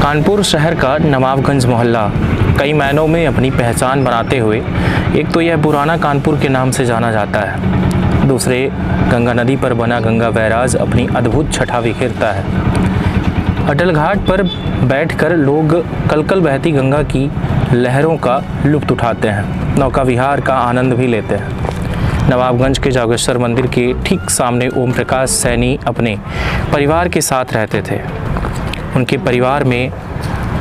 कानपुर शहर का नवाबगंज मोहल्ला कई मायनों में अपनी पहचान बनाते हुए एक तो यह पुराना कानपुर के नाम से जाना जाता है, दूसरे गंगा नदी पर बना गंगा बैराज अपनी अद्भुत छटा बिखेरता है। अटल घाट पर बैठकर लोग कलकल बहती गंगा की लहरों का लुत्फ उठाते हैं, नौका विहार का आनंद भी लेते हैं। नवाबगंज के जागेश्वर मंदिर के ठीक सामने ओम प्रकाश सैनी अपने परिवार के साथ रहते थे। उनके परिवार में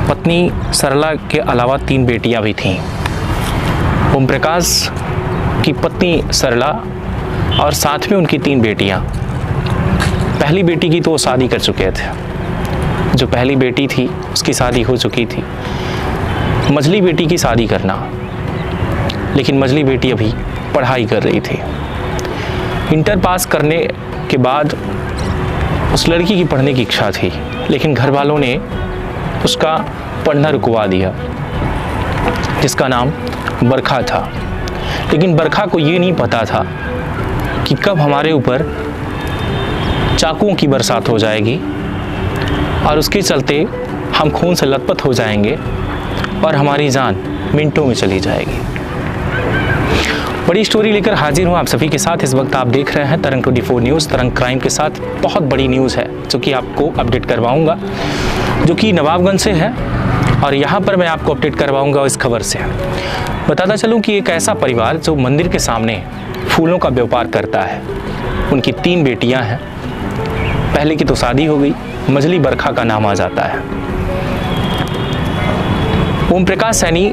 पत्नी सरला के अलावा 3 बेटियां भी थीं। ओम प्रकाश की पत्नी सरला और साथ में उनकी 3 बेटियां। पहली बेटी की तो वो शादी कर चुके थे। जो पहली बेटी थी उसकी शादी हो चुकी थी। मझली बेटी की शादी करना, लेकिन मझली बेटी अभी पढ़ाई कर रही थी। इंटर पास करने के बाद उस लड़की की पढ़ने की इच्छा थी, लेकिन घर वालों ने उसका पढ़ना रुकवा दिया, जिसका नाम बरखा था। लेकिन बरखा को ये नहीं पता था कि कब हमारे ऊपर चाकुओं की बरसात हो जाएगी और उसके चलते हम खून से लथपथ हो जाएंगे और हमारी जान मिनटों में चली जाएगी। बड़ी स्टोरी लेकर हाजिर हूँ आप सभी के साथ। इस वक्त आप देख रहे हैं तरंग 24 न्यूज़। तरंग क्राइम के साथ बहुत बड़ी न्यूज़ है जो कि आपको अपडेट करवाऊंगा, जो कि नवाबगंज से है, और यहाँ पर मैं आपको अपडेट करवाऊंगा इस खबर से। बताता चलूँ कि एक ऐसा परिवार जो मंदिर के सामने फूलों का व्यापार करता है, उनकी 3 बेटियाँ हैं। पहले की तो शादी हो गई, मझली बरखा का नाम आ जाता है। ओम प्रकाश सैनी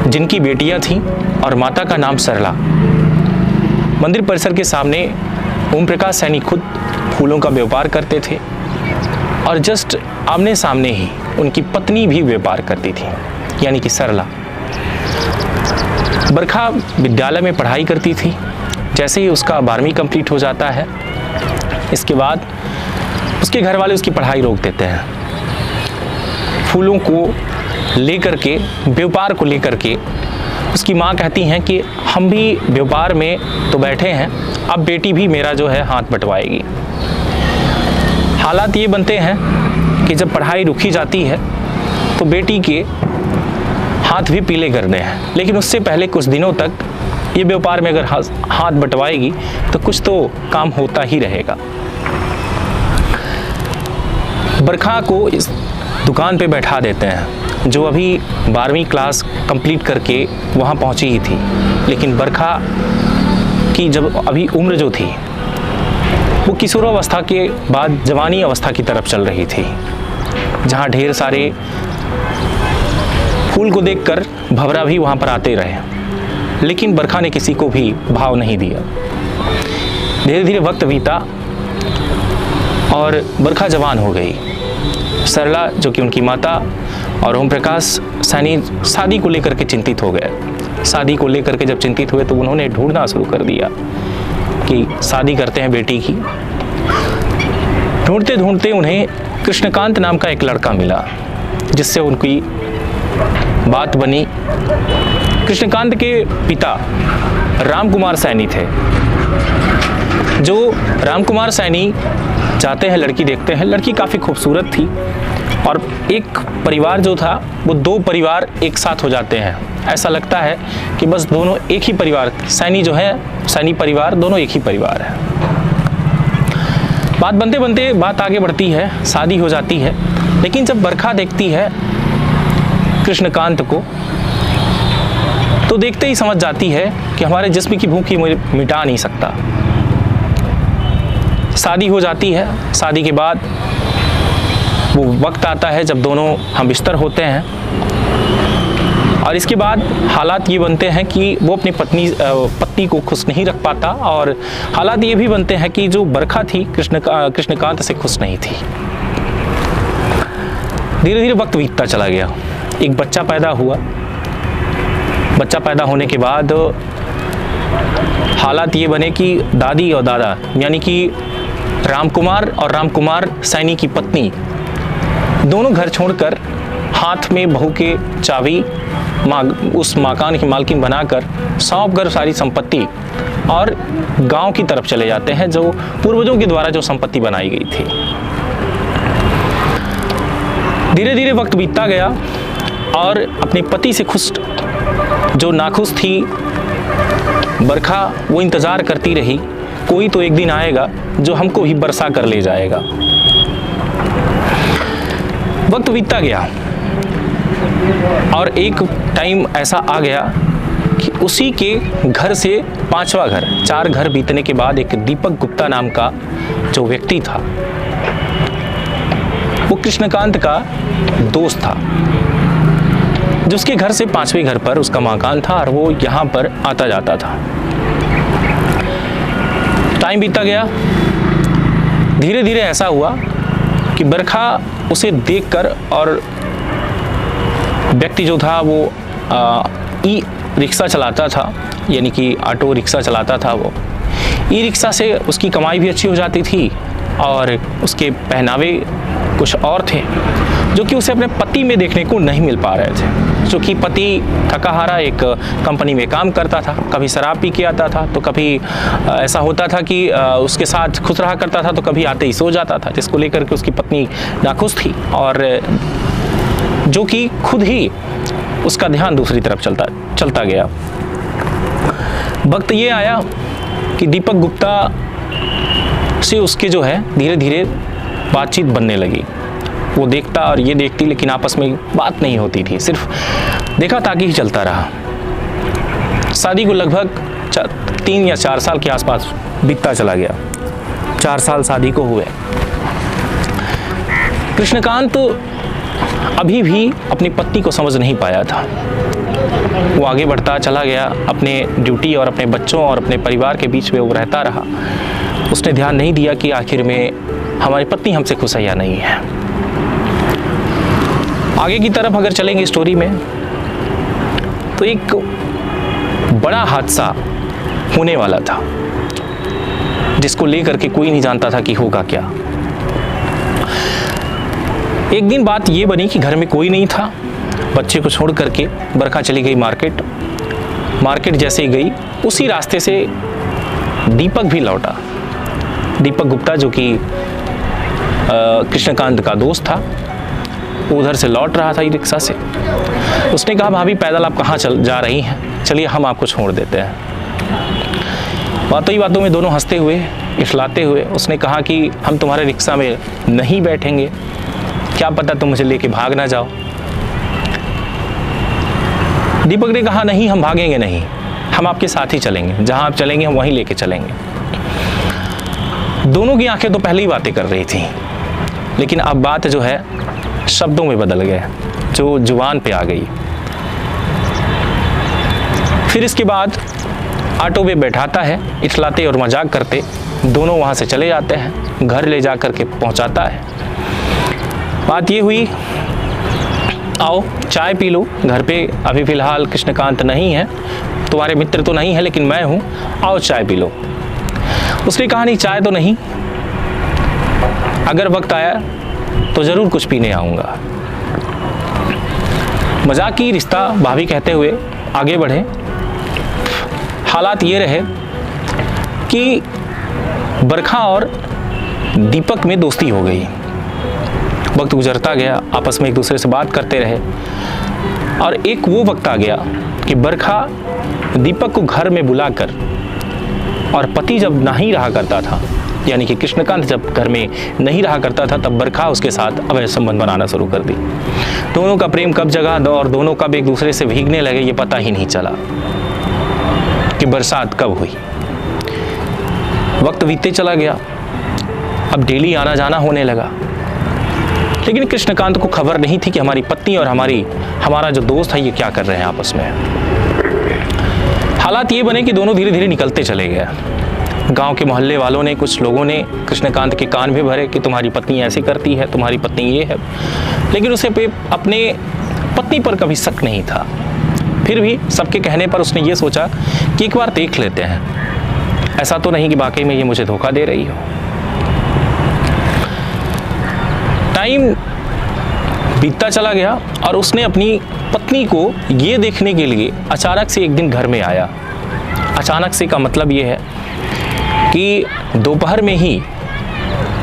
जिनकी बेटियां थीं और माता का नाम सरला। मंदिर परिसर के सामने ओम प्रकाश सैनी खुद फूलों का व्यापार करते थे और जस्ट आमने सामने ही उनकी पत्नी भी व्यापार करती थी, यानी कि सरला। बरखा विद्यालय में पढ़ाई करती थी। जैसे ही उसका 12वीं कंप्लीट हो जाता है, इसके बाद उसके घर वाले उसकी पढ़ाई रोक देते हैं। फूलों को लेकर के, व्यापार को लेकर के उसकी माँ कहती हैं कि हम भी व्यापार में तो बैठे हैं, अब बेटी भी मेरा जो है हाथ बंटवाएगी। हालात ये बनते हैं कि जब पढ़ाई रुकी जाती है तो बेटी के हाथ भी पीले करने हैं, लेकिन उससे पहले कुछ दिनों तक ये व्यापार में अगर हाथ बंटवाएगी तो कुछ तो काम होता ही रहेगा। बरखा को इस दुकान पे बैठा देते हैं, जो अभी 12वीं क्लास कंप्लीट करके वहाँ पहुँची ही थी। लेकिन बरखा की जब अभी उम्र जो थी वो किशोरावस्था के बाद जवानी अवस्था की तरफ चल रही थी, जहाँ ढेर सारे फूल को देखकर भंवरा भी वहाँ पर आते रहे। लेकिन बरखा ने किसी को भी भाव नहीं दिया। धीरे धीरे वक्त बीता और बरखा जवान हो गई। सरला जो कि उनकी माता और ओम प्रकाश सैनी शादी को लेकर के चिंतित हो गए। शादी को लेकर के जब चिंतित हुए तो उन्होंने ढूंढना शुरू कर दिया कि शादी करते हैं बेटी की। ढूंढते ढूंढते उन्हें कृष्णकांत नाम का एक लड़का मिला, जिससे उनकी बात बनी। कृष्णकांत के पिता रामकुमार सैनी थे। जो रामकुमार सैनी जाते हैं, लड़की देखते हैं। लड़की काफ़ी खूबसूरत थी और एक परिवार जो था वो 2 परिवार एक साथ हो जाते हैं। ऐसा लगता है कि बस दोनों एक ही परिवार, सैनी जो है, सैनी परिवार दोनों एक ही परिवार है। बात बनते बनते बात आगे बढ़ती है, शादी हो जाती है। लेकिन जब बरखा देखती है कृष्णकांत को तो देखते ही समझ जाती है कि हमारे जिस्म की भूख ही मिटा नहीं सकता। शादी हो जाती है। शादी के बाद वो वक्त आता है जब दोनों हम बिस्तर होते हैं, और इसके बाद हालात ये बनते हैं कि वो अपनी पत्नी को खुश नहीं रख पाता, और हालात ये भी बनते हैं कि जो बरखा थी कृष्णकांत से खुश नहीं थी। धीरे धीरे वक्त बीतता चला गया। एक बच्चा पैदा हुआ। बच्चा पैदा होने के बाद हालात ये बने कि दादी और दादा, यानी कि रामकुमार और रामकुमार सैनी की पत्नी, दोनों घर छोड़कर हाथ में बहू के चाबी उस मकान की मालकिन बनाकर सौंप कर सारी संपत्ति और गांव की तरफ चले जाते हैं, जो पूर्वजों के द्वारा जो संपत्ति बनाई गई थी। धीरे धीरे वक्त बीतता गया और अपने पति से खुश जो नाखुश थी बरखा, वो इंतज़ार करती रही, कोई तो एक दिन आएगा जो हमको भी बरसा कर ले जाएगा। वक्त बीतता गया और एक टाइम ऐसा आ गया कि उसी के घर से 5वां घर, 4 घर बीतने के बाद एक दीपक गुप्ता नाम का जो व्यक्ति था, वो कृष्णकांत का दोस्त था, जिसके घर से 5वें घर पर उसका मकान था और वो यहाँ पर आता जाता था। टाइम बीतता गया, धीरे धीरे ऐसा हुआ कि बरखा उसे देखकर, और व्यक्ति जो था वो ई रिक्शा चलाता था, यानी कि ऑटो रिक्शा चलाता था। वो ई रिक्शा से उसकी कमाई भी अच्छी हो जाती थी और उसके पहनावे कुछ और थे जो कि उसे अपने पति में देखने को नहीं मिल पा रहे थे। क्योंकि पति थकाहारा एक कंपनी में काम करता था, कभी शराब पी के आता था, तो कभी ऐसा होता था कि उसके साथ खुश रहा करता था, तो कभी आते ही सो जाता था, जिसको लेकर के उसकी पत्नी नाखुश थी और जो कि खुद ही उसका ध्यान दूसरी तरफ चलता गया। वक्त ये आया कि दीपक गुप्ता से उसके जो है धीरे धीरे बातचीत बनने लगी। वो देखता और ये देखती, लेकिन आपस में बात नहीं होती थी, सिर्फ देखा ताकि ही चलता रहा। शादी को लगभग 3 या 4 साल के आसपास बीतता चला गया। 4 साल शादी को हुए। कृष्णकांत अभी भी अपनी पत्नी को समझ नहीं पाया था। वो आगे बढ़ता चला गया, अपने ड्यूटी और अपने बच्चों और अपने परिवार के बीच में वो रहता रहा। उसने ध्यान नहीं दिया कि आखिर में हमारी पत्नी हमसे खुश है या नहीं है। आगे की तरफ अगर चलेंगे स्टोरी में, तो एक बड़ा हादसा होने वाला था जिसको लेकर के कोई नहीं जानता था कि होगा क्या। एक दिन बात ये बनी कि घर में कोई नहीं था। बच्चे को छोड़ करके बरखा चली गई मार्केट जैसे ही गई, उसी रास्ते से दीपक भी लौटा। दीपक गुप्ता जो कि कृष्णकांत का दोस्त था, वो उधर से लौट रहा था ई रिक्शा से। उसने कहा, भाभी पैदल आप कहाँ जा रही हैं, चलिए हम आपको छोड़ देते हैं। बातों ही बातों में दोनों हंसते हुए, इठलाते हुए उसने कहा कि हम तुम्हारे रिक्शा में नहीं बैठेंगे, क्या पता तुम मुझे लेके भाग ना जाओ। दीपक ने कहा, नहीं हम भागेंगे नहीं, हम आपके साथ ही चलेंगे, जहां आप चलेंगे हम वहीं लेके चलेंगे। दोनों की आंखें तो पहले ही बातें कर रही थी, लेकिन अब बात जो है शब्दों में बदल गए, जो जुबान पे आ गई। फिर इसके बाद ऑटो पे बैठाता है, इठलाते और मजाक करते दोनों वहाँ से चले जाते हैं, घर ले जा कर के पहुँचाता है। बात ये हुई, आओ चाय पी लो, घर पे अभी फ़िलहाल कृष्णकांत नहीं है, तुम्हारे मित्र तो नहीं है लेकिन मैं हूँ, आओ चाय पी लो। उसने कहा, नहीं चाय तो नहीं, अगर वक्त आया तो ज़रूर कुछ पीने आऊँगा। मजाक की रिश्ता भाभी कहते हुए आगे बढ़े। हालात ये रहे कि बरखा और दीपक में दोस्ती हो गई। वक्त गुजरता गया, आपस में एक दूसरे से बात करते रहे और एक वो वक्त आ गया कि बरखा दीपक को घर में बुलाकर, और पति जब नहीं रहा करता था, यानी कि कृष्णकांत जब घर में नहीं रहा करता था, तब बरखा उसके साथ अवैध संबंध बनाना शुरू कर दी। दोनों का प्रेम कब जगा और दोनों कब एक दूसरे से भीगने लगे, ये पता ही नहीं चला कि बरसात कब हुई। वक्त बीतते चला गया, अब डेली आना जाना होने लगा, लेकिन कृष्णकांत को खबर नहीं थी कि हमारी पत्नी और हमारा जो दोस्त है ये क्या कर रहे हैं आपस में। हालात ये बने कि दोनों धीरे धीरे निकलते चले गए। गांव के मोहल्ले वालों ने, कुछ लोगों ने कृष्णकांत के कान भी भरे कि तुम्हारी पत्नी ऐसे करती है, तुम्हारी पत्नी ये है, लेकिन उसे अपने पत्नी पर कभी शक नहीं था। फिर भी सबके कहने पर उसने ये सोचा कि एक बार देख लेते हैं, ऐसा तो नहीं कि वाकई में ये मुझे धोखा दे रही हो। टाइम बीतता चला गया और उसने अपनी पत्नी को ये देखने के लिए अचानक से एक दिन घर में आया। अचानक से का मतलब ये है कि दोपहर में ही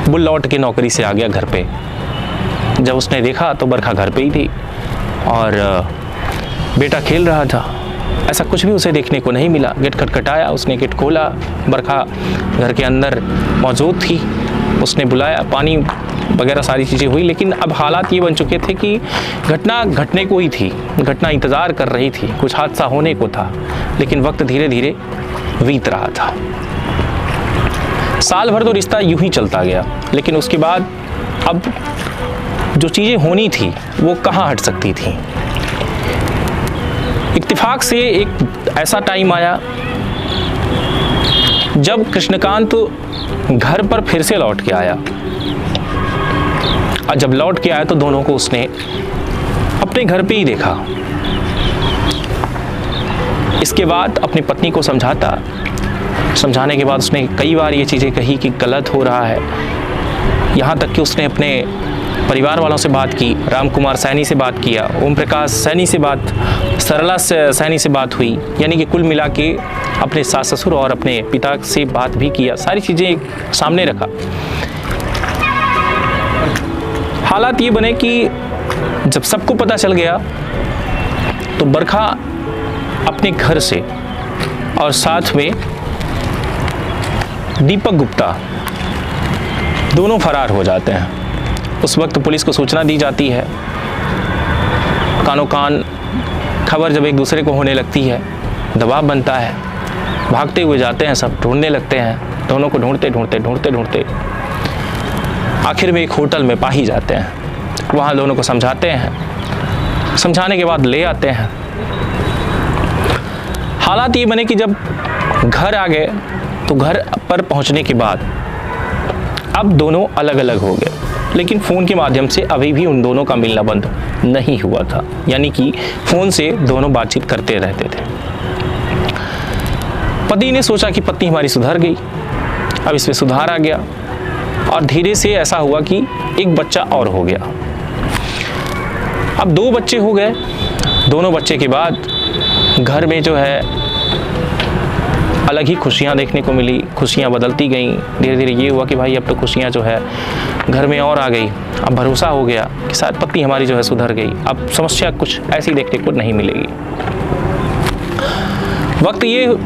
वो लौट के नौकरी से आ गया घर पे। जब उसने देखा तो बरखा घर पे ही थी और बेटा खेल रहा था। ऐसा कुछ भी उसे देखने को नहीं मिला। गेट खटखटाया, उसने गेट खोला, बरखा घर के अंदर मौजूद थी। उसने बुलाया, पानी वगैरह सारी चीज़ें हुई, लेकिन अब हालात ये बन चुके थे कि घटना घटने को ही थी, घटना इंतज़ार कर रही थी, कुछ हादसा होने को था, लेकिन वक्त धीरे धीरे बीत रहा था। साल भर तो रिश्ता यूं ही चलता गया, लेकिन उसके बाद अब जो चीज़ें होनी थी वो कहाँ हट सकती थी। इत्तेफाक से एक ऐसा टाइम आया जब कृष्णकांत घर पर फिर से लौट के आया, और जब लौट के आया तो दोनों को उसने अपने घर पे ही देखा। इसके बाद अपनी पत्नी को समझाने के बाद उसने कई बार ये चीज़ें कही कि गलत हो रहा है। यहाँ तक कि उसने अपने परिवार वालों से बात की, राम कुमार सैनी से बात किया, ओम प्रकाश सैनी से बात, सरला सैनी से बात हुई, यानी कि कुल मिला के अपने सास ससुर और अपने पिता से बात भी किया, सारी चीज़ें सामने रखा। हालात ये बने कि जब सबको पता चल गया तो बरखा अपने घर से और साथ में दीपक गुप्ता दोनों फरार हो जाते हैं। उस वक्त पुलिस को सूचना दी जाती है, कानों कान खबर जब एक दूसरे को होने लगती है, दबाव बनता है, भागते हुए जाते हैं, सब ढूंढने लगते हैं, दोनों को ढूंढते आखिर में एक होटल में पा ही जाते हैं। वहाँ दोनों को समझाते हैं, समझाने के बाद ले आते हैं। हालात ये बने कि जब घर आ गए तो घर पर पहुँचने के बाद अब दोनों अलग अलग हो गए, लेकिन फ़ोन के माध्यम से अभी भी उन दोनों का मिलना बंद नहीं हुआ था, यानी कि फ़ोन से दोनों बातचीत करते रहते थे। पति ने सोचा कि पत्नी हमारी सुधर गई, अब इसमें सुधार आ गया, और धीरे से ऐसा हुआ कि एक बच्चा और हो गया। अब 2 बच्चे हो गए। दोनों बच्चे के बाद घर में जो है अलग ही खुशियाँ देखने को मिली, खुशियाँ बदलती गईं। धीरे धीरे ये हुआ कि भाई अब तो खुशियाँ जो है घर में और आ गई। अब भरोसा हो गया कि शायद पत्नी हमारी जो है सुधर गई, अब समस्या कुछ ऐसी देखने को नहीं मिलेगी। वक्त ये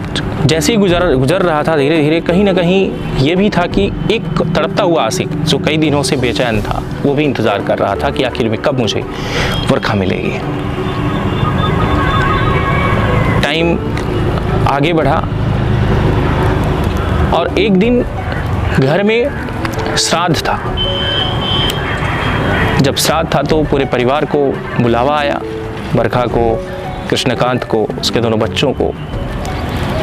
जैसे ही गुजर रहा था, धीरे धीरे कहीं ना कहीं ये भी था कि एक तड़पता हुआ आशिक जो कई दिनों से बेचैन था, वो भी इंतज़ार कर रहा था कि आखिर में कब मुझे बरखा मिलेगी। टाइम आगे बढ़ा और एक दिन घर में श्राद्ध था। जब श्राद्ध था तो पूरे परिवार को बुलावा आया, बरखा को, कृष्णकांत को, उसके दोनों बच्चों को।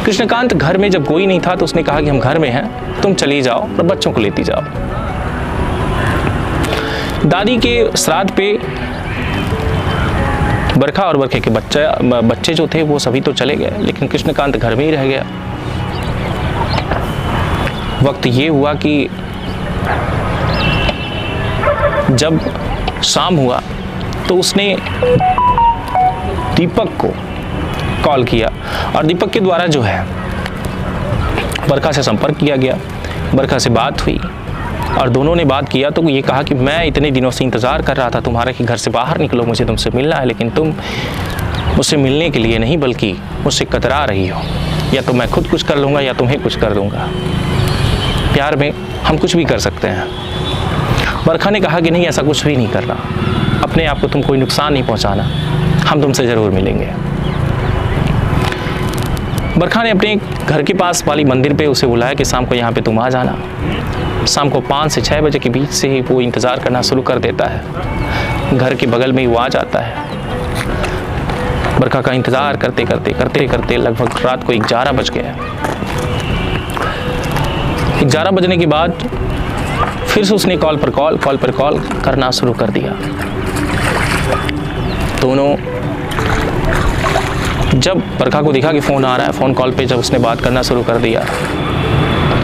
कृष्णकांत घर में जब कोई नहीं था तो उसने कहा कि हम घर में हैं, तुम चली जाओ और बच्चों को लेती जाओ। दादी के श्राद्ध पे बरखा और बरखे के बच्चे जो थे वो सभी तो चले गए, लेकिन कृष्णकांत घर में ही रह गया। वक्त ये हुआ कि जब शाम हुआ तो उसने दीपक को कॉल किया और दीपक के द्वारा जो है बरखा से संपर्क किया गया। बरखा से बात हुई और दोनों ने बात किया तो ये कहा कि मैं इतने दिनों से इंतज़ार कर रहा था तुम्हारा कि घर से बाहर निकलो, मुझे तुमसे मिलना है, लेकिन तुम मुझसे मिलने के लिए नहीं बल्कि मुझसे कतरा रही हो। या तो मैं खुद कुछ कर लूँगा या तुम्हें कुछ कर दूँगा। प्यार में हम कुछ भी कर सकते हैं। बरखा ने कहा कि नहीं, ऐसा कुछ भी नहीं करना, अपने आप को तुम कोई नुकसान नहीं पहुँचाना, हम तुमसे ज़रूर मिलेंगे। बरखा ने अपने घर के पास वाली मंदिर पे उसे बुलाया कि शाम को यहाँ पे तुम आ जाना। शाम को 5 से 6 बजे के बीच से ही वो इंतज़ार करना शुरू कर देता है। घर के बगल में ही वो आ जाता है। बरखा का इंतज़ार करते करते लगभग रात को 11 बज गया। 11 बजने के बाद फिर से उसने कॉल पर कॉल करना शुरू कर दिया। दोनों जब बरखा को दिखा कि फ़ोन आ रहा है, फ़ोन कॉल पे जब उसने बात करना शुरू कर दिया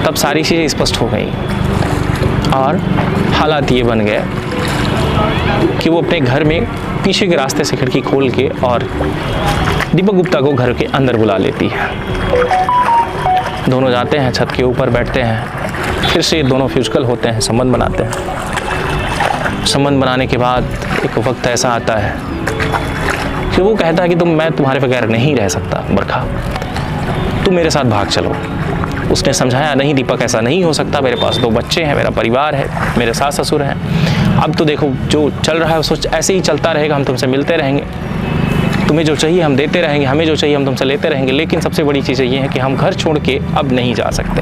तब सारी चीज़ें स्पष्ट हो गई और हालात ये बन गए कि वो अपने घर में पीछे के रास्ते से खिड़की खोल के और दीपक गुप्ता को घर के अंदर बुला लेती है। दोनों जाते हैं, छत के ऊपर बैठते हैं, फिर से दोनों फिजिकल होते हैं, संबंध बनाते हैं। संबंध बनाने के बाद एक वक्त ऐसा आता है कि वो कहता है कि मैं तुम्हारे बगैर नहीं रह सकता बरखा, तुम मेरे साथ भाग चलो। उसने समझाया, नहीं दीपक, ऐसा नहीं हो सकता, मेरे पास 2 बच्चे हैं, मेरा परिवार है, मेरे सास ससुर हैं। अब तो देखो जो चल रहा है वो ऐसे ही चलता रहेगा, हम तुमसे मिलते रहेंगे, तुम्हें जो चाहिए हम देते रहेंगे, हमें जो चाहिए हम तुमसे लेते रहेंगे, लेकिन सबसे बड़ी चीज़ ये है कि हम घर छोड़ के अब नहीं जा सकते।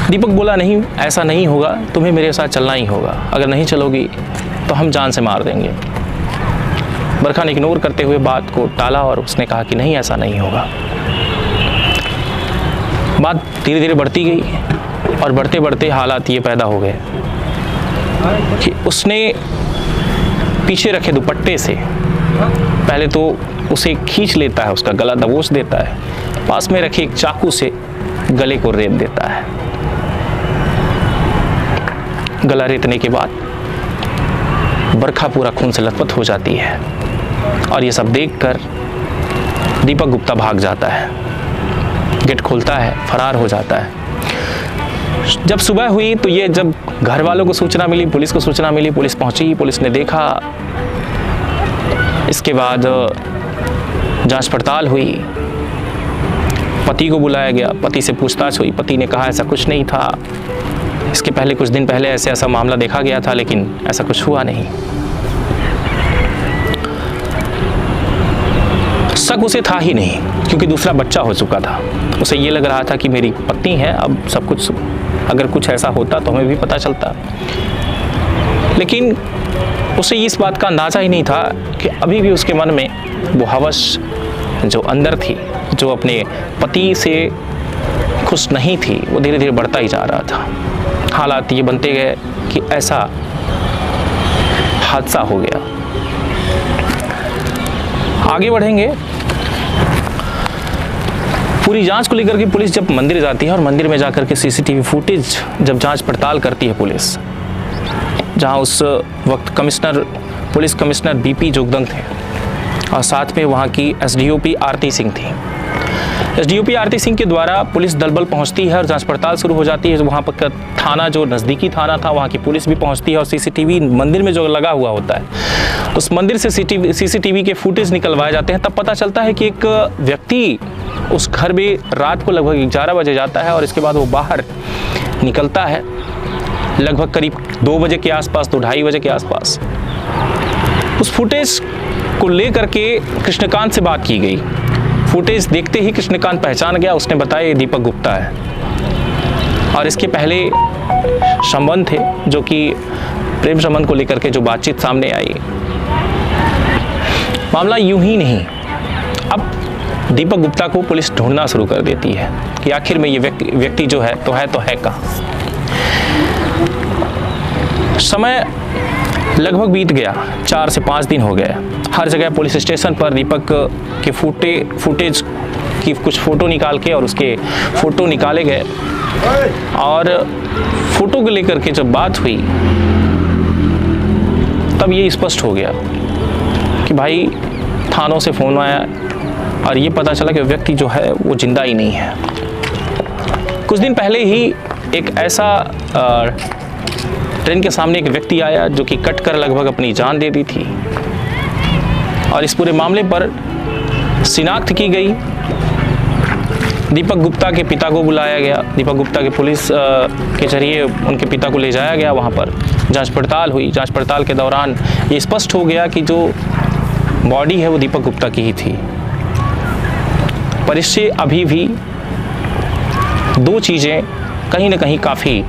दीपक बोला, नहीं ऐसा नहीं होगा, तुम्हें मेरे साथ चलना ही होगा, अगर नहीं चलोगी तो हम जान से मार देंगे। बरखा ने इग्नोर करते हुए बात को टाला और उसने कहा कि नहीं, ऐसा नहीं होगा। बात धीरे धीरे बढ़ती गई और बढ़ते बढ़ते हालात ये पैदा हो गए कि उसने पीछे रखे दुपट्टे से पहले तो उसे खींच लेता है, उसका गला दबोच देता है, पास में रखे एक चाकू से गले को रेत देता है। गला रेतने के बाद बरखा पूरा खून से लथपथ हो जाती है और ये सब देखकर दीपक गुप्ता भाग जाता है, गेट खोलता है, फरार हो जाता है। जब सुबह हुई तो ये जब घर वालों को सूचना मिली, पुलिस को सूचना मिली, पुलिस पहुंची, पुलिस ने देखा, इसके बाद जांच पड़ताल हुई, पति को बुलाया गया, पति से पूछताछ हुई, पति ने कहा ऐसा कुछ नहीं था, इसके पहले कुछ दिन पहले ऐसा मामला देखा गया था लेकिन ऐसा कुछ हुआ नहीं। शक उसे था ही नहीं क्योंकि दूसरा बच्चा हो चुका था। उसे ये लग रहा था कि मेरी पत्नी है, अब सब कुछ, अगर कुछ ऐसा होता तो हमें भी पता चलता। लेकिन उसे इस बात का अंदाज़ा ही नहीं था कि अभी भी उसके मन में वो हवस जो अंदर थी, जो अपने पति से खुश नहीं थी, वो धीरे धीरे बढ़ता ही जा रहा था। हालात ये बनते गए कि ऐसा हादसा हो गया। आगे बढ़ेंगे। पूरी जांच को लेकर के पुलिस जब मंदिर जाती है और मंदिर में जाकर के सीसीटीवी फुटेज जब जांच पड़ताल करती है पुलिस, जहां उस वक्त पुलिस कमिश्नर बीपी जोगदंग थे और साथ में वहां की एसडीओपी आरती सिंह थी। एसडीओपी आरती सिंह के द्वारा पुलिस दल बल पहुंचती है और जांच पड़ताल शुरू हो जाती है। वहाँ पर थाना, जो नज़दीकी थाना था, वहाँ की पुलिस भी पहुंचती है और सीसीटीवी मंदिर में जो लगा हुआ होता है, उस मंदिर से सीसीटीवी के फुटेज निकलवाए जाते हैं। तब पता चलता है कि एक व्यक्ति उस घर में रात को लगभग 11 बजे जाता है और इसके बाद वो बाहर निकलता है लगभग करीब 2 बजे के आसपास, 2-2:30 बजे के आसपास। उस फुटेज को लेकर के कृष्णकांत से बात की गई। फुटेज देखते ही कृष्णकांत पहचान गया, उसने बताया ये दीपक गुप्ता है और इसके पहले संबंध थे जो कि प्रेम संबंध को लेकर के जो बातचीत सामने आई। मामला यूं ही नहीं, अब दीपक गुप्ता को पुलिस ढूंढना शुरू कर देती है कि आखिर में ये व्यक्ति जो है कहाँ। समय लगभग बीत गया, 4 से 5 दिन हो गए। हर जगह पुलिस स्टेशन पर दीपक के फुटेज की कुछ फ़ोटो निकाल के और उसके फ़ोटो निकाले गए और फ़ोटो को लेकर के जब बात हुई तब ये स्पष्ट हो गया कि भाई थानों से फ़ोन आया और ये पता चला कि व्यक्ति जो है वो जिंदा ही नहीं है। कुछ दिन पहले ही एक ऐसा ट्रेन के सामने एक व्यक्ति आया जो कि कट कर लगभग अपनी जान दे दी थी और इस पूरे मामले पर शिनाख्त की गई। दीपक गुप्ता के पिता को बुलाया गया, दीपक गुप्ता के पुलिस के जरिए उनके पिता को ले जाया गया, वहाँ पर जांच पड़ताल हुई। जांच पड़ताल के दौरान ये स्पष्ट हो गया कि जो बॉडी है वो दीपक गुप्ता की ही थी। पर इससे अभी भी 2 चीज़ें कहीं ना कहीं काफ़ी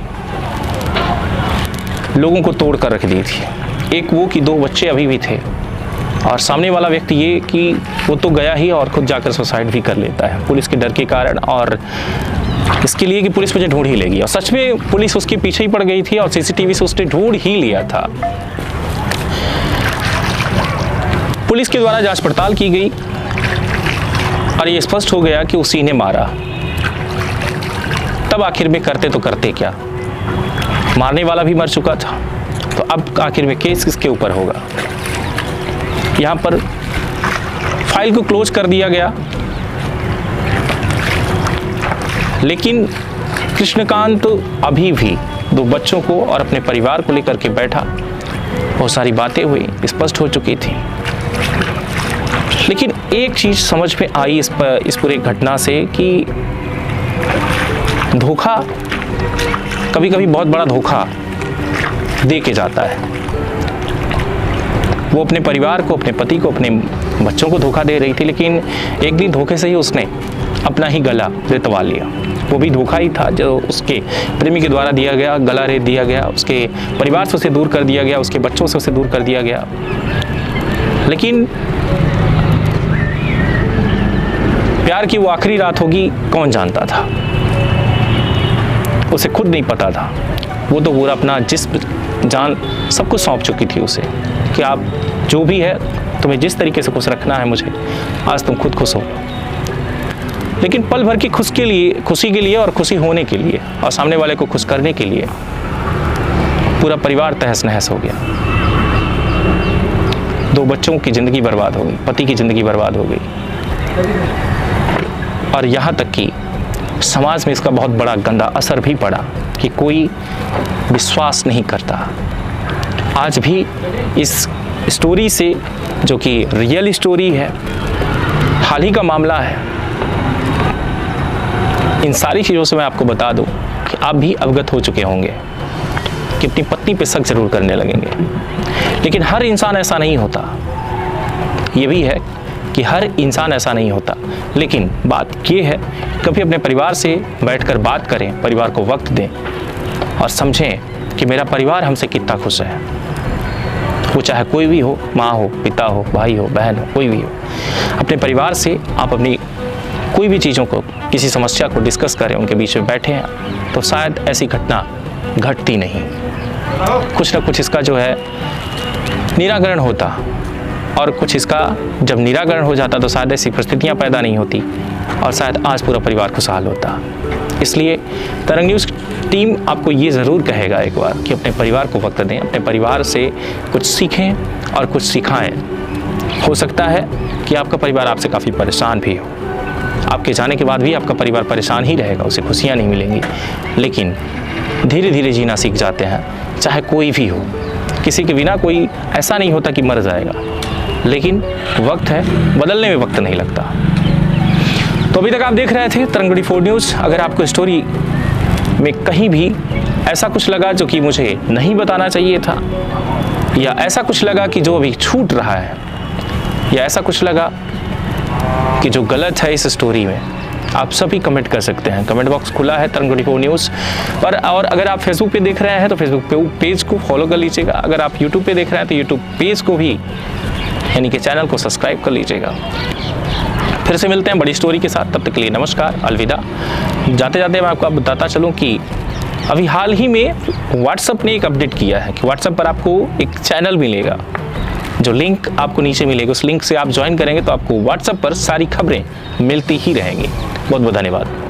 लोगों को तोड़ कर रख दी थी। एक वो कि 2 बच्चे अभी भी थे और सामने वाला व्यक्ति ये कि वो तो गया ही और खुद जाकर सुसाइड भी कर लेता है पुलिस के डर के कारण और इसके लिए कि पुलिस मुझे ढूंढ ही लेगी। और सच में पुलिस उसके पीछे ही पड़ गई थी और सीसीटीवी से उसने ढूंढ ही लिया था। पुलिस के द्वारा जांच पड़ताल की गई और ये स्पष्ट हो गया कि उसी ने मारा। तब आखिर में करते क्या, मारने वाला भी मर चुका था, तो अब आखिर में केस किसके ऊपर होगा। यहाँ पर फाइल को क्लोज कर दिया गया, लेकिन कृष्णकांत अभी भी 2 बच्चों को और अपने परिवार को लेकर के बैठा। बहुत सारी बातें हुई, स्पष्ट हो चुकी थी, लेकिन एक चीज़ समझ में आई इस पूरी घटना से कि धोखा कभी कभी बहुत बड़ा धोखा दे के जाता है। वो अपने परिवार को, अपने पति को, अपने बच्चों को धोखा दे रही थी, लेकिन एक दिन धोखे से ही उसने अपना ही गला रेतवा लिया। वो भी धोखा ही था जो उसके प्रेमी के द्वारा दिया गया, गला रेत दिया गया, उसके परिवार से उसे दूर कर दिया गया, उसके बच्चों से उसे दूर कर दिया गया। लेकिन प्यार की वो आखिरी रात होगी कौन जानता था, उसे खुद नहीं पता था। वो तो पूरा अपना जिस्म, जान सब कुछ सौंप चुकी थी उसे कि आप जो भी है, तुम्हें जिस तरीके से खुश रखना है मुझे, आज तुम खुद खुश हो। लेकिन पल भर की खुशी के लिए और खुशी होने के लिए और सामने वाले को खुश करने के लिए पूरा परिवार तहस नहस हो गया। 2 बच्चों की ज़िंदगी बर्बाद हो गई, पति की ज़िंदगी बर्बाद हो गई, और यहाँ तक कि समाज में इसका बहुत बड़ा गंदा असर भी पड़ा कि कोई विश्वास नहीं करता। आज भी इस स्टोरी से, जो कि रियल स्टोरी है, हाल ही का मामला है, इन सारी चीज़ों से मैं आपको बता दूं कि आप भी अवगत हो चुके होंगे कि अपनी पत्नी पे शक जरूर करने लगेंगे। लेकिन हर इंसान ऐसा नहीं होता, ये भी है कि हर इंसान ऐसा नहीं होता। लेकिन बात ये है, कभी अपने परिवार से बैठकर बात करें, परिवार को वक्त दें और समझें कि मेरा परिवार हमसे कितना खुश है। वो चाहे कोई भी हो, माँ हो, पिता हो, भाई हो, बहन हो, कोई भी हो। अपने परिवार से आप अपनी कोई भी चीज़ों को, किसी समस्या को डिस्कस करें, उनके बीच में बैठे हैं, तो शायद ऐसी घटना घटती नहीं। कुछ ना कुछ इसका जो है निराकरण होता, और कुछ इसका जब निराकरण हो जाता तो शायद ऐसी परिस्थितियाँ पैदा नहीं होती और शायद आज पूरा परिवार खुशहाल होता। इसलिए तरंग न्यूज़ टीम आपको ये ज़रूर कहेगा एक बार कि अपने परिवार को वक्त दें, अपने परिवार से कुछ सीखें और कुछ सिखाएं। हो सकता है कि आपका परिवार आपसे काफ़ी परेशान भी हो, आपके जाने के बाद भी आपका परिवार परेशान ही रहेगा, उसे खुशियाँ नहीं मिलेंगी, लेकिन धीरे धीरे जीना सीख जाते हैं। चाहे कोई भी हो, किसी के बिना कोई ऐसा नहीं होता कि मर जाएगा, लेकिन वक्त है, बदलने में वक्त नहीं लगता। तो अभी तक आप देख रहे थे तरंग 24 न्यूज़। अगर आपको स्टोरी में कहीं भी ऐसा कुछ लगा जो कि मुझे नहीं बताना चाहिए था, या ऐसा कुछ लगा कि जो अभी छूट रहा है, या ऐसा कुछ लगा कि जो गलत है इस स्टोरी में, आप सभी कमेंट कर सकते हैं। कमेंट बॉक्स खुला है तरंग 24 न्यूज़ पर। और अगर आप फेसबुक पे देख रहे हैं तो फेसबुक पेज को फॉलो कर लीजिएगा। अगर आप यूट्यूब पे देख रहे हैं तो यूट्यूब पेज को भी, यानी कि चैनल को सब्सक्राइब कर लीजिएगा। फिर से मिलते हैं बड़ी स्टोरी के साथ, तब तक के लिए नमस्कार, अलविदा। जाते जाते मैं आपको बताता चलूँ कि अभी हाल ही में व्हाट्सएप ने एक अपडेट किया है कि व्हाट्सएप पर आपको एक चैनल मिलेगा, जो लिंक आपको नीचे मिलेगा। उस लिंक से आप ज्वाइन करेंगे तो आपको व्हाट्सएप पर सारी खबरें मिलती ही रहेंगी। बहुत बहुत धन्यवाद।